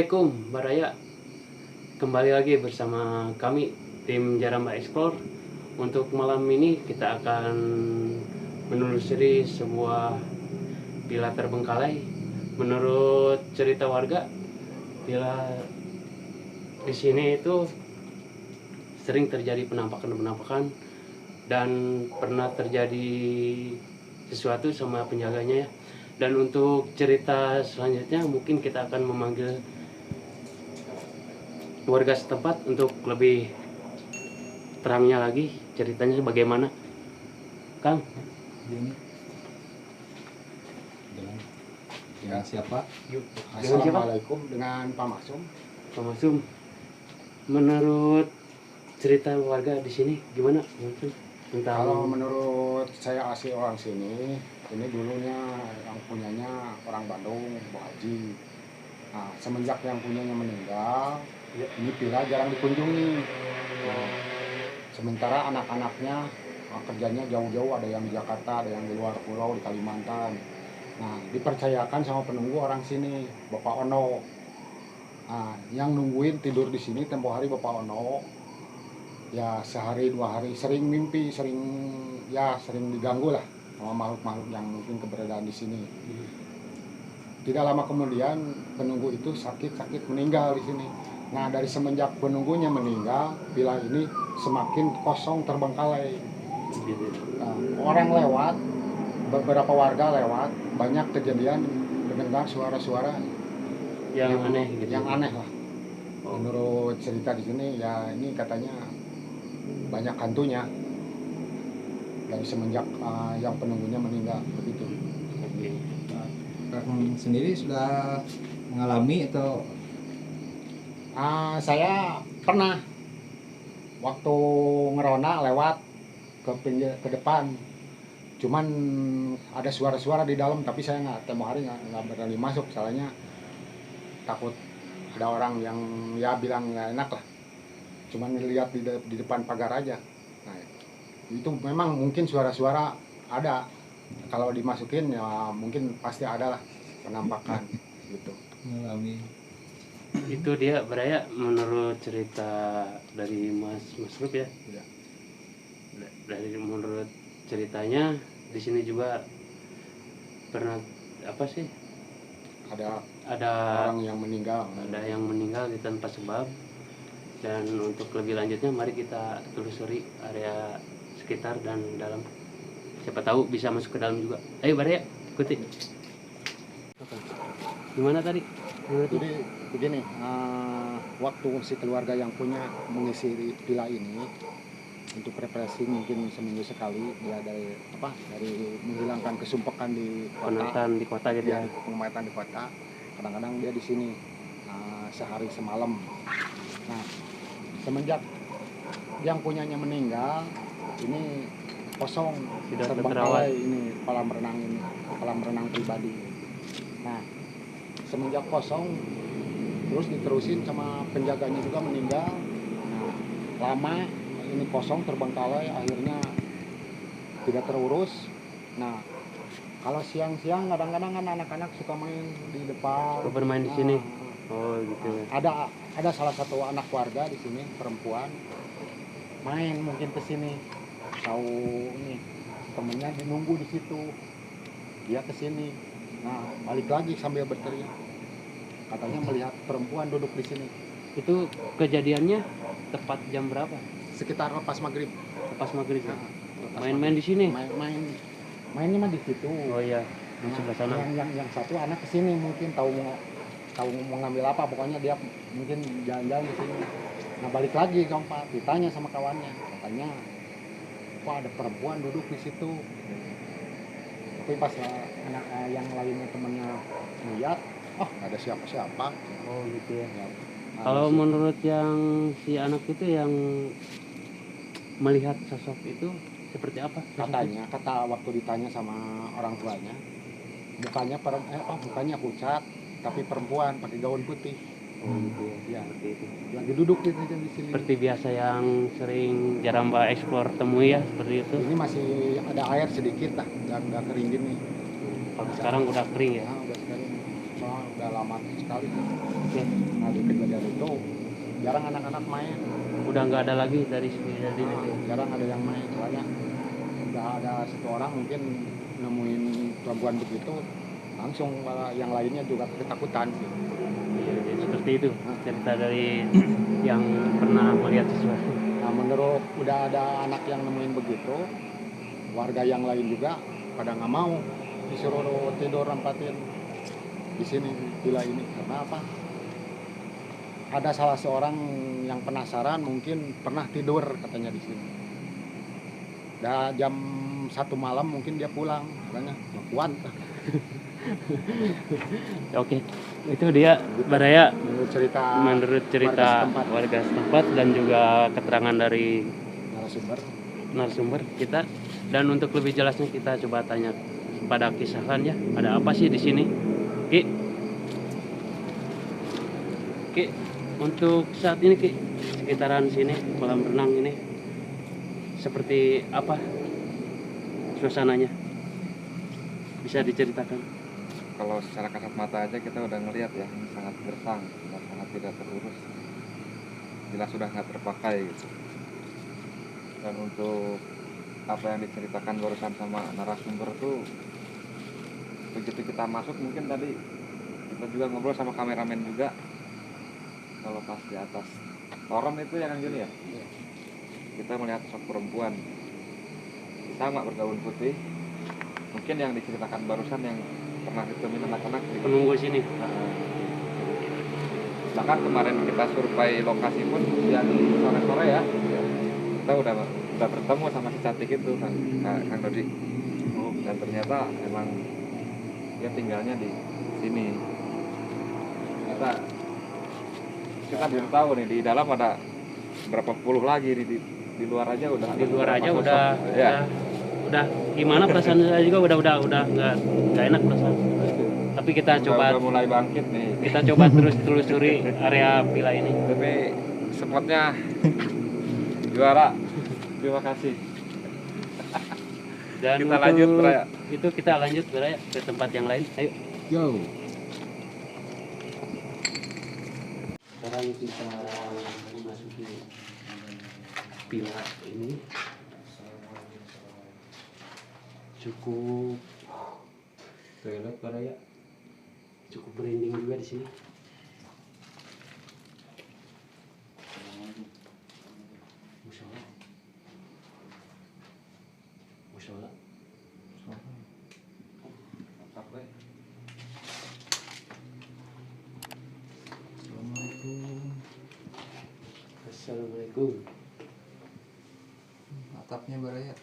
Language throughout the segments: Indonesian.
Assalamualaikum Mbak Raya. Kembali lagi bersama kami tim Jaramba Explore. Untuk malam ini kita akan menelusuri sebuah villa terbengkalai. Menurut cerita warga, villa di sini itu sering terjadi penampakan dan pernah terjadi sesuatu sama penjaganya ya. Dan untuk cerita selanjutnya mungkin kita akan memanggil warga setempat untuk lebih terangnya lagi ceritanya bagaimana. Kang, dengan siapa? Assalamualaikum, dengan Pak Masum. Pak Masum, menurut cerita warga di sini gimana tentang? Kalau menurut saya asli orang sini, ini dulunya yang punyanya orang Bandung, Bu Haji. Nah, semenjak yang punyanya meninggal, Ya. ini villa jarang dikunjungi. Nah, sementara anak-anaknya kerjanya jauh-jauh, ada yang di Jakarta, ada yang di luar pulau, di Kalimantan. Nah, dipercayakan sama penunggu orang sini, Bapak Ono. Nah, yang nungguin tidur di sini tempo hari Bapak Ono. Ya sehari dua hari sering mimpi, sering diganggu lah sama makhluk-makhluk yang mungkin keberadaan di sini. Tidak lama kemudian penunggu itu sakit meninggal di sini. Nah, dari semenjak penunggunya meninggal, villa ini semakin kosong terbengkalai. Nah, orang lewat, beberapa warga lewat, banyak kejadian mendengar suara-suara yang aneh gitu. Yang aneh lah. Oh. Menurut cerita di sini ya ini katanya banyak hantunya dari semenjak yang penunggunya meninggal begitu. Oke. Kakang sendiri sudah mengalami atau? Saya pernah waktu ngerona lewat ke depan, cuman ada suara-suara di dalam, tapi saya tempo hari nggak berani masuk, soalnya takut ada orang yang ya bilang nggak enak lah. Cuman lihat di depan pagar aja. Nah, itu memang mungkin suara-suara ada. Kalau dimasukin ya mungkin pasti ada lah penampakan gitu. Mengalami. Itu dia Beraya menurut cerita dari Mas Rup ya. Ya. Dari menurut ceritanya di sini juga pernah apa sih? Ada Ada orang yang meninggal. ada yang meninggal di tanpa sebab. Dan untuk lebih lanjutnya mari kita telusuri area sekitar dan dalam. Siapa tahu bisa masuk ke dalam juga. Ayo Baraya, ikuti. Gimana tadi? Jadi begini, waktu si keluarga yang punya mengisi villa ini untuk refreshing mungkin seminggu sekali, dia dari menghilangkan kesumpekan di kota. Penonton di kota gitu ya. Pengamatan di kota. Kadang-kadang dia di sini sehari semalam. Nah, semenjak yang punyanya meninggal, ini kosong, Tidak terbengkalai ini kolam renang pribadi. Nah, semenjak kosong, terus diterusin sama penjaganya juga meninggal. Nah, lama ini kosong terbengkalai, akhirnya tidak terurus. Nah, kalau siang-siang kadang-kadang kan anak-anak suka main di depan. Bermain di sini. Oh gitu. Ada salah satu anak warga di sini, perempuan, main mungkin ke sini, tahu ini temennya dinunggu di situ, dia ke sini. Nah, balik lagi sambil berteriak, katanya melihat perempuan duduk di sini. Itu kejadiannya tepat jam berapa? Sekitar lepas maghrib. Lepas maghrib. Ya? Lepas Main-main di sini. Mainnya mah di situ. Oh iya, di sebelah sana. Yang satu anak ke sini mungkin tahu mau ngambil apa, pokoknya dia mungkin jalan-jalan di sini. Nah, balik lagi keempat, ditanya sama kawannya, katanya kok ada perempuan duduk di situ. Tapi pas anak yang lainnya temennya lihat, nggak ada siapa-siapa. Oh gitu ya. Ya, Kalau menurut yang si anak itu yang melihat sosok itu seperti apa? Kata waktu ditanya sama orang tuanya, mukanya pucat, tapi perempuan pakai gaun putih. Oh gitu ya. Ya, Seperti itu. lagi duduk di sini. Seperti biasa yang sering Jaramba Explore temui ya, seperti itu. Ini masih ada air sedikit lah, nggak kering gini. Kalau sekarang udah kering ya. Nah, udah kering. soalnya udah lama sekali. Oke. Nah di kejadian itu jarang anak-anak main. Udah nggak ada lagi dari sini dari itu. Jarang ada yang main soalnya udah ada satu orang mungkin nemuin perempuan begitu langsung malah yang lainnya juga ketakutan gitu. Iya, jadi seperti itu cerita dari yang pernah melihat sesuatu. Nah menurut udah ada anak yang nemuin begitu, warga yang lain juga pada nggak mau disuruh tidur nempatin di sini villa ini karena apa? Ada salah seorang yang penasaran mungkin pernah tidur katanya di sini. Dah jam 1 malam mungkin dia pulang, katanya nggak kuat. Oke, itu dia Baraya Menurut cerita setempat, warga setempat dan juga keterangan dari narasumber. narasumber kita. Dan untuk lebih jelasnya kita coba tanya pada Kisahlan ya, ada apa sih di sini? Ki, Ki, untuk saat ini Ki, sekitaran sini kolam renang ini seperti apa suasananya? Bisa diceritakan? Kalau secara kasat mata aja kita udah ngelihat ya, ini sangat gersang dan sangat tidak terurus. Jelas sudah nggak terpakai gitu. Dan untuk apa yang diceritakan barusan sama narasumber tuh, begitu kita masuk mungkin tadi kita juga ngobrol sama kameramen juga. Kalau pas di atas toren itu ya Kang Juni ya, kita melihat sosok perempuan sama bergaun putih. Mungkin yang diceritakan barusan yang pernah ditemuin anak-anak di Penunggu sini. bahkan kemarin kita survei lokasi pun yang sore-sore ya, kita udah bertemu sama si cantik itu Kang Dodi. Dan ternyata emang dia tinggalnya di sini. Kita belum tahu nih di dalam ada berapa puluh lagi nih, di luar aja udah Di luar aja sosok. udah gimana perasaan saya juga udah nggak enak perasaan. Tapi kita udah mulai bangkit nih. kita coba terus telusuri area villa ini. Tapi spotnya juara. Terima kasih. Dan Kita lanjut, Baraya. Itu kita lanjut Baraya ke tempat yang lain. Ayo. Go. Sekarang kita memasuki villa ini. Cukup Toilet Baraya. cukup merinding juga di sini. Musola. Musola. Assalamualaikum. Assalamualaikum. Atapnya Baraya.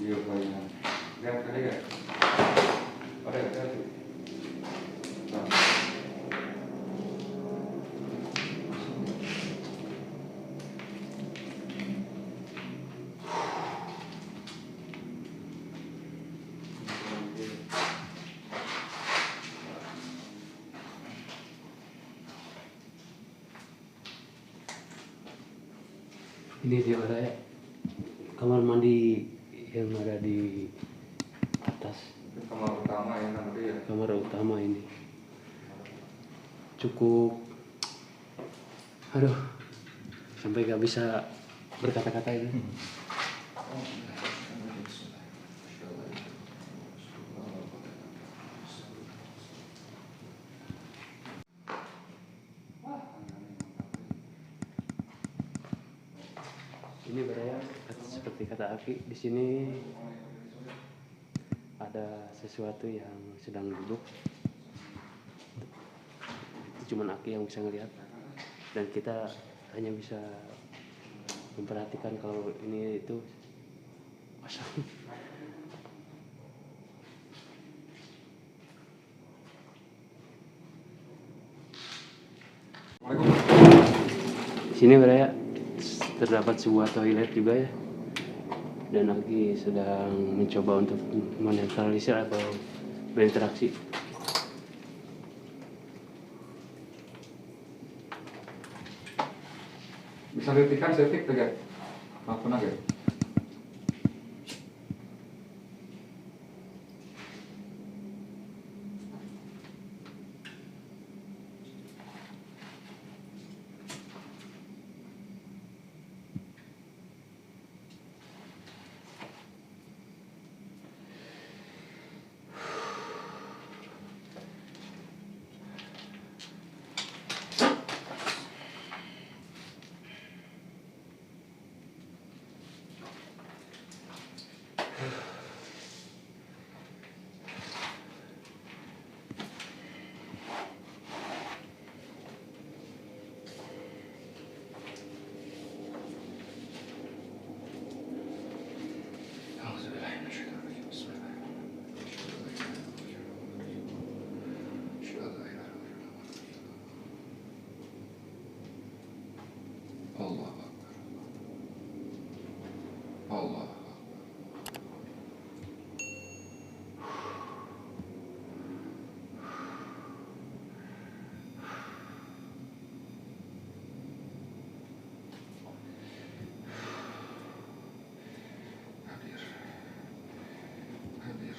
Video bayangan. Lihat ada nggak? Ada. Nah. Ini dia Baraya. Kamar mandi yang ada di atas. Kamar utama ya nanti ya. Kamar utama ini cukup, aduh, sampai gak bisa berkata-kata ini. Ini Baraya seperti kata Aki, di sini ada sesuatu yang sedang duduk. Cuman Aki yang bisa ngelihat, dan kita hanya bisa memperhatikan kalau ini itu kosong. Di sini beraya terdapat sebuah toilet juga ya, dan Aki sedang mencoba untuk menetralisir atau berinteraksi. Bisa dihentikan setik tuh guys. Langsung aja. Allah Allah hadir hadir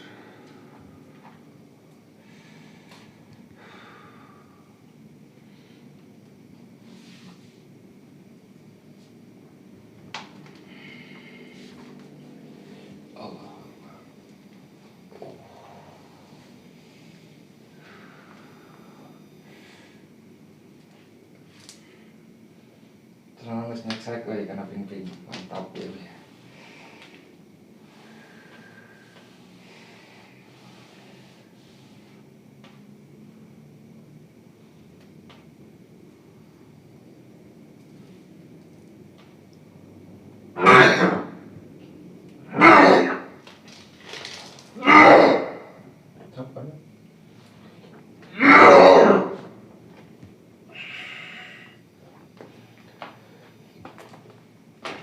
Allah Terus snack lagi karena ping-ping mantap ya.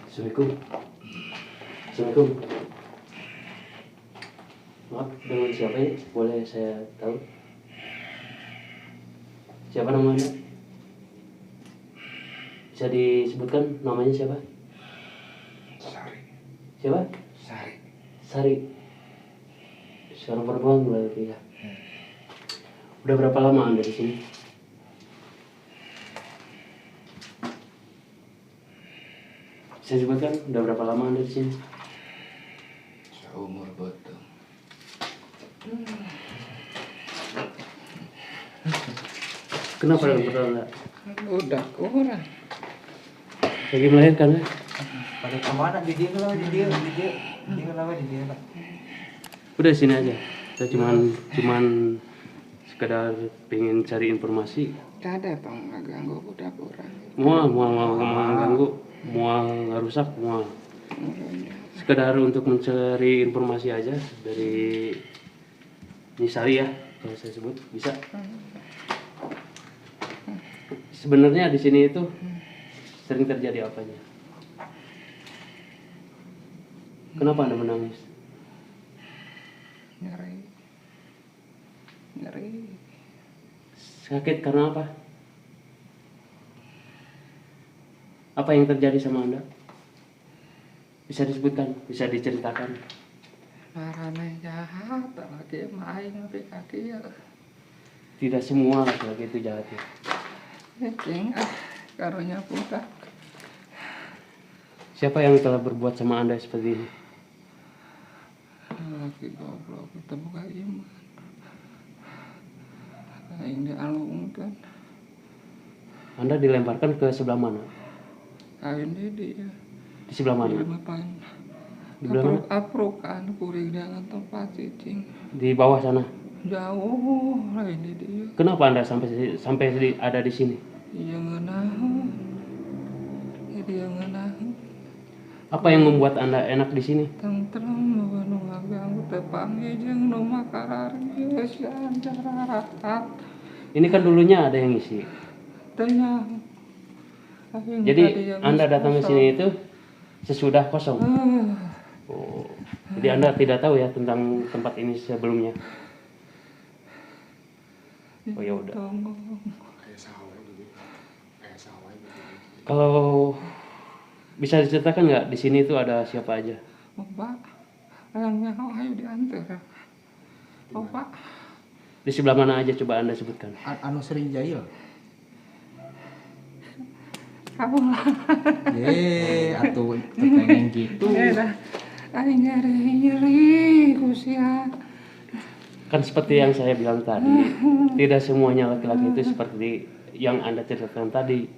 Assalamualaikum. Assalamualaikum. Maaf, dengan siapa ini? Boleh saya tahu? Siapa namanya? Bisa disebutkan namanya siapa? Sari Siapa? Sari Sari. Seorang perempuan berarti ya. Udah berapa lama Anda di sini? Bisa sebutkan udah berapa lama Anda di sini? seumur botong Kenapa betul enggak? udah kurang Lagi melahirkan ya? Pada kemana di dia lah, di dia lah. Udah sini aja. Saya cuman sekedar pengen cari informasi. ada bang ganggu udah kurang Mual ganggu, mual nggak rusak, mual. Sekedar untuk mencari informasi aja dari Nisari ya, kalau saya sebut bisa. Sebenarnya di sini itu sering terjadi apanya? Kenapa Anda menangis? nyeri Sakit karena apa? Apa yang terjadi sama Anda? Bisa disebutkan, bisa diceritakan. marane jahat lagi main tapi kaki ya Tidak semua laki-laki itu jahat ya. cing karunya budak Siapa yang telah berbuat sama Anda seperti ini? lagi goblok kita buka iman ini alungkan Anda dilemparkan ke sebelah mana? kawin di dia Di sebelah mana? dia mapan Di belah mana? Apruk-aprukan kuring dengan tempat cicing. Di bawah sana. Jauh lain di dia. Kenapa Anda sampai ada di sini? Iya ngeunaheun. Dia ngeunaheun. Apa yang membuat Anda enak di sini? Tentrem bahwa nu ngaganggu teu panggih jeung nu makararius jararat. Ini kan dulunya ada yang ngisi. Teu nya. Jadi Anda datang ke sini itu sesudah kosong. Ah. Oh. Jadi Anda tidak tahu ya tentang tempat ini sebelumnya. Oh ya udah. Kalau bisa diceritakan nggak di sini itu ada siapa aja? Opa, ayangnya ayo diantar. Opa, Di sebelah mana aja coba Anda sebutkan. Anu sering jahil. kamu lah. Atuh pengen gitu. Aing nyeri kusia. Kan seperti yang saya bilang tadi, tidak semuanya laki-laki itu seperti yang Anda ceritakan tadi.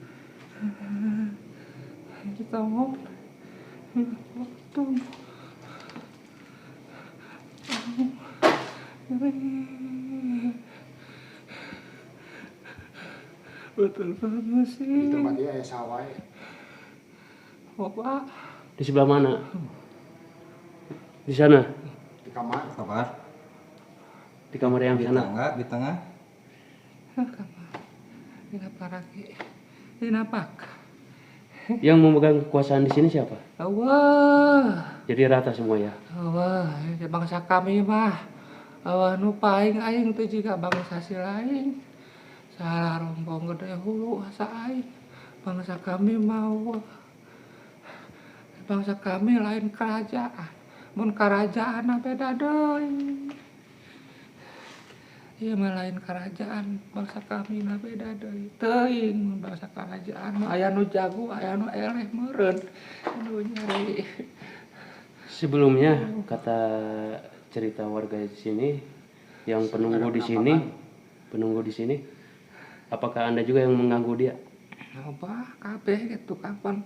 Kita mau tunggu. Betul banget sih. Di tempat dia aya sawah. Opa, Di sebelah mana? Di sana. Di kamar. Kabar? Di kamar yang Di sana. tengah, di tengah. kenapa lagi? Kenapa? Yang memegang kekuasaan di sini siapa? Allah. Jadi rata semua ya. Allah, bangsa kami mah Allah nu paling aing teh jiga bangsa si lain. Salah rombong gede hulu asa aing. Bangsa kami mau bangsa kami lain kerajaan. Mun kerajaan beda deui. Ieu mah lain kerajaan, bangsa kami na beda deui. Teuing mun bangsa kerajaan mah aya nu jago, aya nu eleh meureun. Nu nyari. Sebelumnya kata cerita warga di sini yang penunggu di sini, apakah Anda juga yang mengganggu dia? Apa kabeh gitu kapan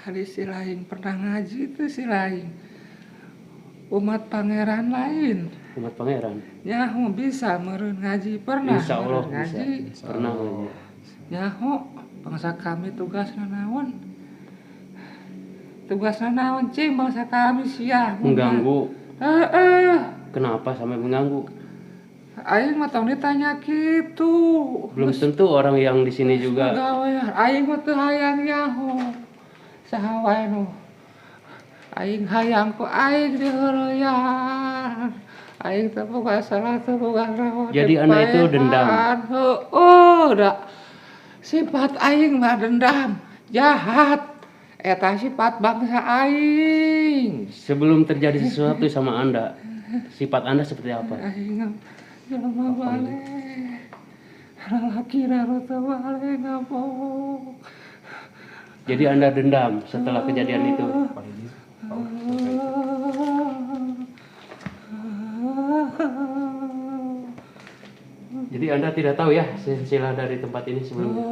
hari si lain pernah ngaji itu si lain umat pangeran lain Umat pangeran. nyaho bisa meureun ngaji pernah Insya Allah meureun bisa. ngaji Pernah ngaji. nyaho bangsa kami tugasna naon cing bangsa kami sia Mengganggu. heeh Kenapa sampai mengganggu? aing mah tong ditanya kitu Belum tentu orang yang di sini juga. gawean aing mah teu hayang nyaho saha wae nu aing hayang ku aing diheureuyaan aing teu boga salah teu boga naon Jadi Anda itu dendam. heueuh da sifat aing mah dendam jahat eta sifat bangsa aing Sebelum terjadi sesuatu sama Anda, sifat Anda seperti apa? aing jelema bale lalaki raro teu bale ngabok. Jadi Anda dendam setelah kejadian itu. Jadi Anda tidak tahu ya silsilah dari tempat ini sebelumnya.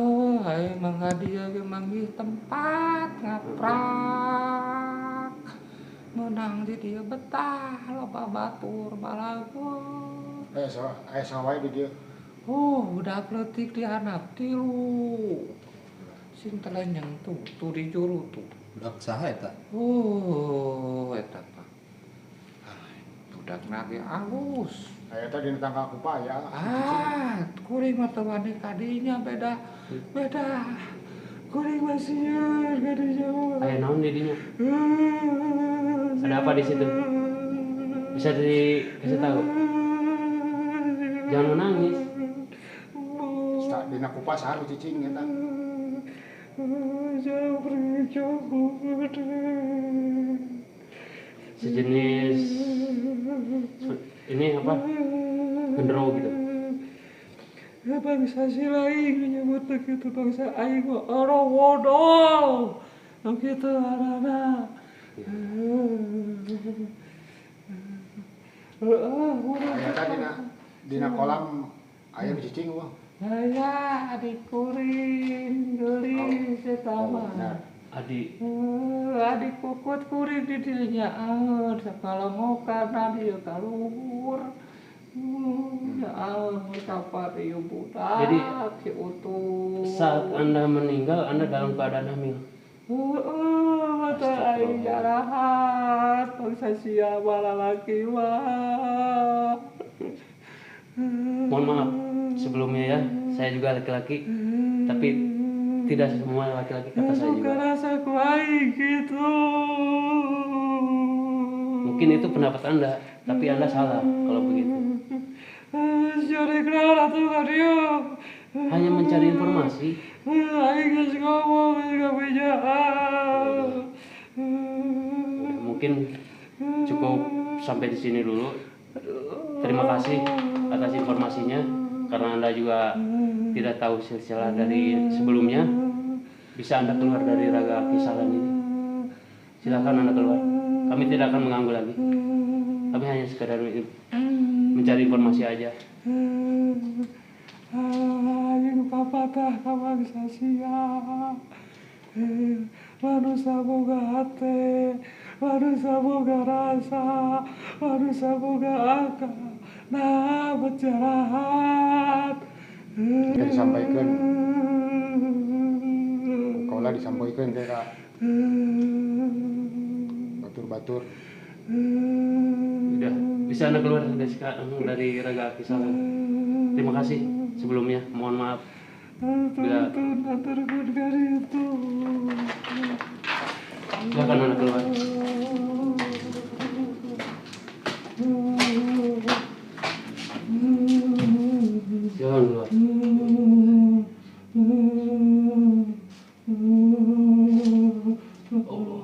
Aing mangga dia ge manggih tempat ngaprak. Menang di dia betah loba batur balago. Aya sawah di dia. Budak leutik di anak tilu. Sing telenyang tuh di juru tuh. Budak saha eta? Eta Pak. Budak nage alus. Aya teh di tangga kupaya. Kuring mah teu wani kadinya beda. Kuring mah sieun kadinya. Aya naon di dinya? Ada apa di situ? Bisa dikasih tahu? Jangan menangis. Dina kupas anu cicing eta. Sejenis ini apa? Gendero gitu. Bangsa si lain menyebut begitu bangsa aing mah orang wodol. Begitu arana. Aya teh dina kolam aya cicing wah. Aya adik kuring geulis eta mah. Adik. Adik kukut kuring di dirinya kalau mau karena dia kalur. Ya Allah, siapa dia budak Jadi, si utuh. Saat Anda meninggal, Anda dalam keadaan hamil. Mata aing jarahat, bangsa siapa lalaki mah. Mohon maaf sebelumnya ya, saya juga laki-laki, tapi tidak semua laki-laki kata saya juga. Rasa ku aing gitu. Mungkin itu pendapat Anda, tapi Anda salah kalau begitu. Jadi kenapa tuh kan dia? Hanya mencari informasi. Aing geus ngomong gak bisa. Mungkin cukup sampai di sini dulu. Terima kasih atas informasinya, karena Anda juga tidak tahu silsilah dari sebelumnya. Bisa Anda keluar dari Raga Kisalan ini. Silakan Anda keluar. Kami tidak akan mengganggu lagi. Kami hanya sekedar mencari informasi aja. Aing papatah ka bangsa sia. Manusia boga hate, manusia boga rasa, manusia boga akal. Nah berjahat. Kita disampaikan. Kaulah disampaikan kira batur-batur. Udah, bisa Anda keluar dari Raga Kisalan. Terima kasih sebelumnya. Mohon maaf bila silakan Anda keluar. Silakan keluar. Oh.